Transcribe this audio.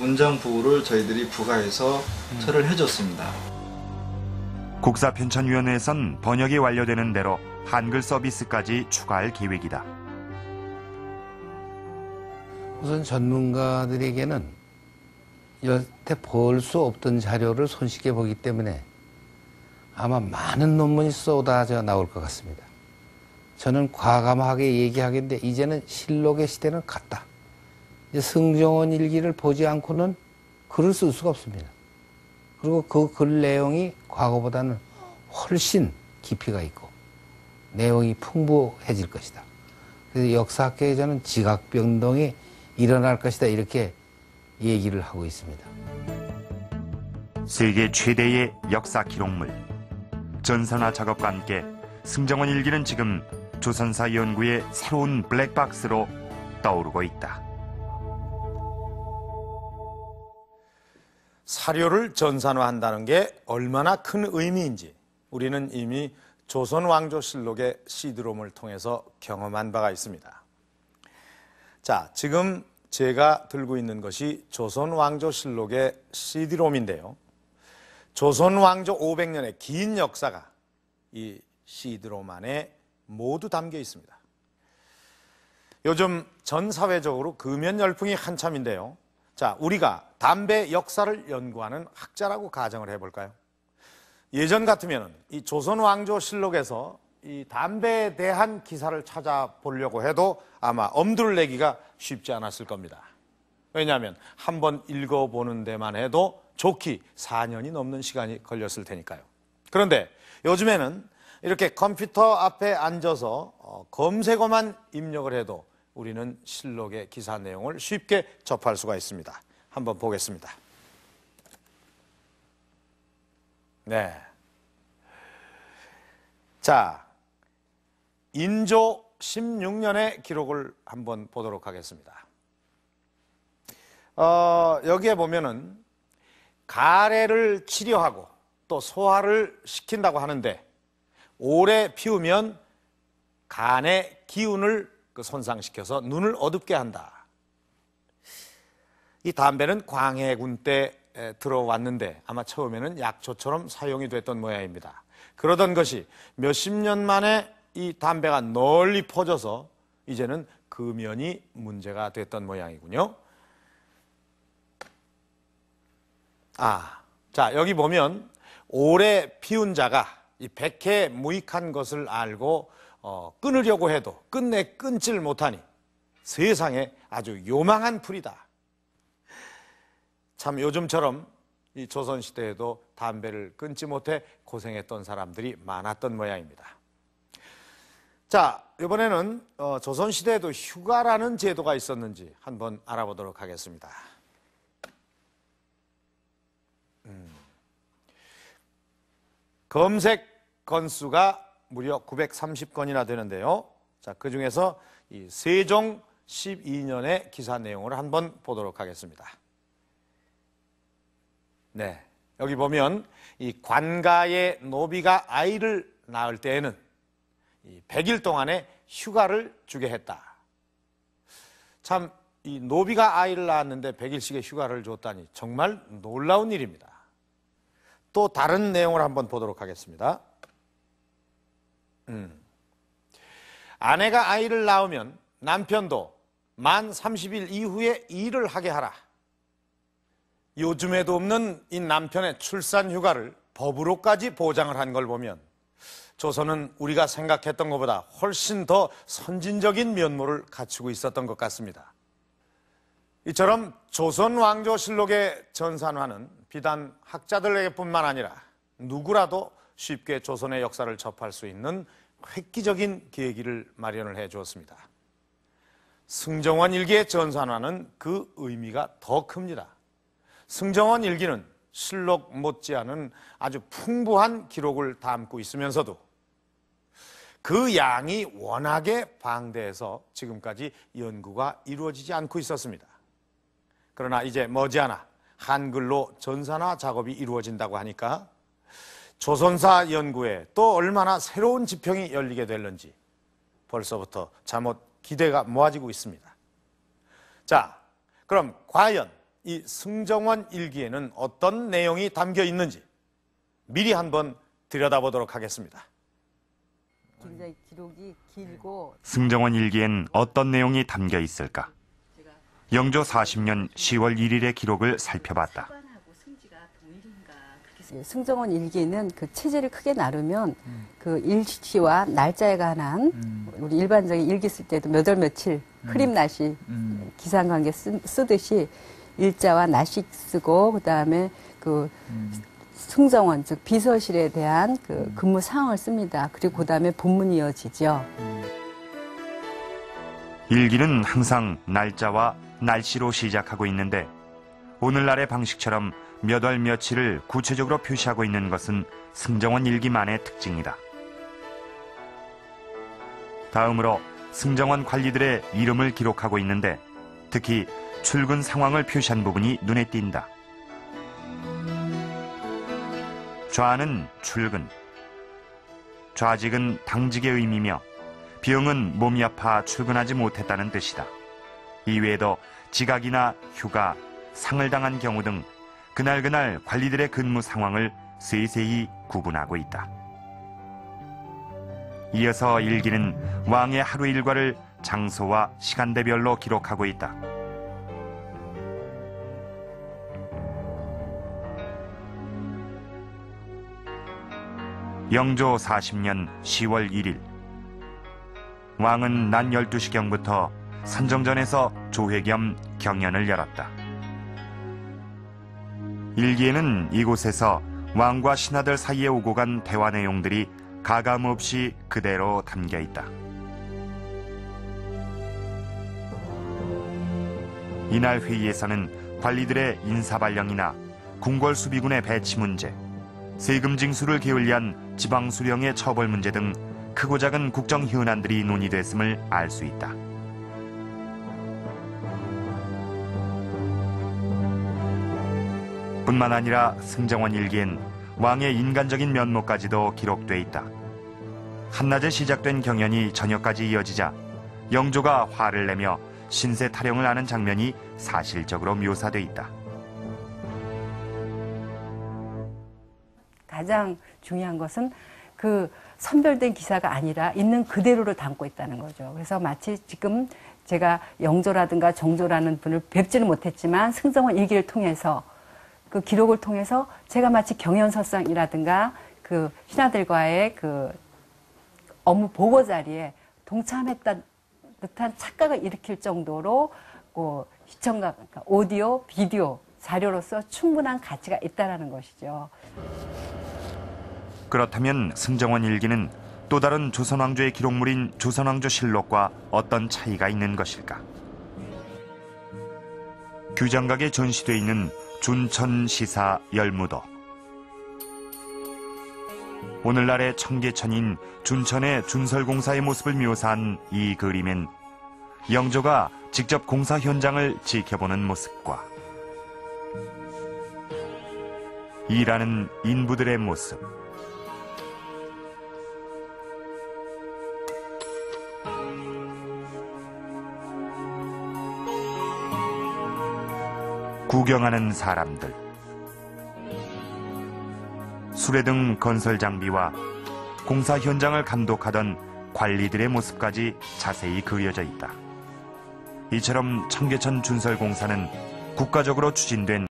문장 부호를 저희들이 부과해서 처리를 해줬습니다. 국사편찬위원회에선 번역이 완료되는 대로 한글 서비스까지 추가할 계획이다. 우선 전문가들에게는 여태 볼 수 없던 자료를 손쉽게 보기 때문에 아마 많은 논문이 쏟아져 나올 것 같습니다. 저는 과감하게 얘기하겠는데 이제는 실록의 시대는 갔다. 이제 승정원 일기를 보지 않고는 글을 쓸 수가 없습니다. 그리고 그 글 내용이 과거보다는 훨씬 깊이가 있고 내용이 풍부해질 것이다. 그래서 역사학계에 저는 지각 변동이 일어날 것이다 이렇게 얘기를 하고 있습니다. 세계 최대의 역사 기록물 전산화 작업과 함께 승정원 일기는 지금 조선사 연구의 새로운 블랙박스로 떠오르고 있다. 사료를 전산화한다는 게 얼마나 큰 의미인지 우리는 이미 조선왕조실록의 CD롬을 통해서 경험한 바가 있습니다. 자, 지금 제가 들고 있는 것이 조선왕조실록의 CD롬인데요. 조선왕조 500년의 긴 역사가 이 CD롬 안에 모두 담겨 있습니다. 요즘 전 사회적으로 금연 열풍이 한참인데요. 자, 우리가 담배 역사를 연구하는 학자라고 가정을 해볼까요? 예전 같으면 이 조선왕조실록에서 이 담배에 대한 기사를 찾아보려고 해도 아마 엄두를 내기가 쉽지 않았을 겁니다. 왜냐하면 한번 읽어보는 데만 해도 좋게 4년이 넘는 시간이 걸렸을 테니까요. 그런데 요즘에는 이렇게 컴퓨터 앞에 앉아서 검색어만 입력을 해도 우리는 실록의 기사 내용을 쉽게 접할 수가 있습니다. 한번 보겠습니다. 네. 자, 인조 16년의 기록을 한번 보도록 하겠습니다. 여기에 보면은 가래를 치료하고 또 소화를 시킨다고 하는데 오래 피우면 간의 기운을 손상시켜서 눈을 어둡게 한다. 이 담배는 광해군 때 들어왔는데 아마 처음에는 약초처럼 사용이 됐던 모양입니다. 그러던 것이 몇십 년 만에 이 담배가 널리 퍼져서 이제는 금연이 문제가 됐던 모양이군요. 자, 여기 보면 오래 피운 자가 이 백해 무익한 것을 알고 끊으려고 해도 끝내 끊질 못하니 세상에 아주 요망한 풀이다. 참 요즘처럼 이 조선시대에도 담배를 끊지 못해 고생했던 사람들이 많았던 모양입니다. 자, 이번에는 조선시대에도 휴가라는 제도가 있었는지 한번 알아보도록 하겠습니다. 검색 건수가 무려 930건이나 되는데요. 자, 그 중에서 이 세종 12년의 기사 내용을 한번 보도록 하겠습니다. 네, 여기 보면 이 관가의 노비가 아이를 낳을 때에는 이 100일 동안의 휴가를 주게 했다. 참, 이 노비가 아이를 낳았는데 100일씩의 휴가를 줬다니 정말 놀라운 일입니다. 또 다른 내용을 한번 보도록 하겠습니다. 아내가 아이를 낳으면 남편도 만 30일 이후에 일을 하게 하라. 요즘에도 없는 이 남편의 출산 휴가를 법으로까지 보장을 한 걸 보면 조선은 우리가 생각했던 것보다 훨씬 더 선진적인 면모를 갖추고 있었던 것 같습니다. 이처럼 조선왕조실록의 전산화는 비단 학자들에게뿐만 아니라 누구라도 쉽게 조선의 역사를 접할 수 있는 획기적인 계기를 마련을 해 주었습니다. 승정원 일기의 전산화는 그 의미가 더 큽니다. 승정원 일기는 실록 못지않은 아주 풍부한 기록을 담고 있으면서도 그 양이 워낙에 방대해서 지금까지 연구가 이루어지지 않고 있었습니다. 그러나 이제 머지않아 한글로 전산화 작업이 이루어진다고 하니까 조선사 연구에 또 얼마나 새로운 지평이 열리게 될는지 벌써부터 잠옷 기대가 모아지고 있습니다. 자, 그럼 과연 이 승정원 일기에는 어떤 내용이 담겨 있는지 미리 한번 들여다보도록 하겠습니다. 굉장히 기록이 길고 승정원 일기엔 어떤 내용이 담겨 있을까? 영조 40년 10월 1일의 기록을 살펴봤다. 승정원 일기는 그 체제를 크게 나누면 그 일시와 날짜에 관한 우리 일반적인 일기 쓸 때도 몇 월 며칠 크림나시 기상관계 쓰듯이 일자와 날씨 쓰고 그다음에 그 승정원 즉 비서실에 대한 그 근무 상황을 씁니다. 그리고 그다음에 본문이 이어지죠. 일기는 항상 날짜와 날씨로 시작하고 있는데 오늘날의 방식처럼 몇 월 며칠을 구체적으로 표시하고 있는 것은 승정원 일기만의 특징이다. 다음으로 승정원 관리들의 이름을 기록하고 있는데 특히 출근 상황을 표시한 부분이 눈에 띈다. 좌는 출근, 좌직은 당직의 의미며 병은 몸이 아파 출근하지 못했다는 뜻이다. 이외에도 지각이나 휴가, 상을 당한 경우 등 그날그날 관리들의 근무 상황을 세세히 구분하고 있다. 이어서 일기는 왕의 하루 일과를 장소와 시간대별로 기록하고 있다. 영조 40년 10월 1일 왕은 낮 12시경부터 선정전에서 조회 겸 경연을 열었다. 일기에는 이곳에서 왕과 신하들 사이에 오고 간 대화 내용들이 가감없이 그대로 담겨 있다. 이날 회의에서는 관리들의 인사발령이나 궁궐수비군의 배치 문제, 세금 징수를 게을리한 지방수령의 처벌 문제 등 크고 작은 국정 현안들이 논의됐음을 알 수 있다. 뿐만 아니라 승정원 일기엔 왕의 인간적인 면모까지도 기록돼 있다. 한낮에 시작된 경연이 저녁까지 이어지자 영조가 화를 내며 신세 타령을 하는 장면이 사실적으로 묘사돼 있다. 가장 중요한 것은 그 선별된 기사가 아니라 있는 그대로를 담고 있다는 거죠. 그래서 마치 지금 제가 영조라든가 정조라는 분을 뵙지는 못했지만 승정원 일기를 통해서 그 기록을 통해서 제가 마치 경연설상이라든가 그 신하들과의 그 업무 보고 자리에 동참했던 듯한 착각을 일으킬 정도로 시청각, 그러니까 오디오, 비디오 자료로서 충분한 가치가 있다는 것이죠. 그렇다면 승정원 일기는 또 다른 조선왕조의 기록물인 조선왕조실록과 어떤 차이가 있는 것일까? 규장각에 전시돼 있는 준천시사 열무도, 오늘날의 청계천인 준천의 준설공사의 모습을 묘사한 이 그림엔 영조가 직접 공사 현장을 지켜보는 모습과 일하는 인부들의 모습, 구경하는 사람들, 수레 등 건설 장비와 공사 현장을 감독하던 관리들의 모습까지 자세히 그려져 있다. 이처럼 청계천 준설공사는 국가적으로 추진된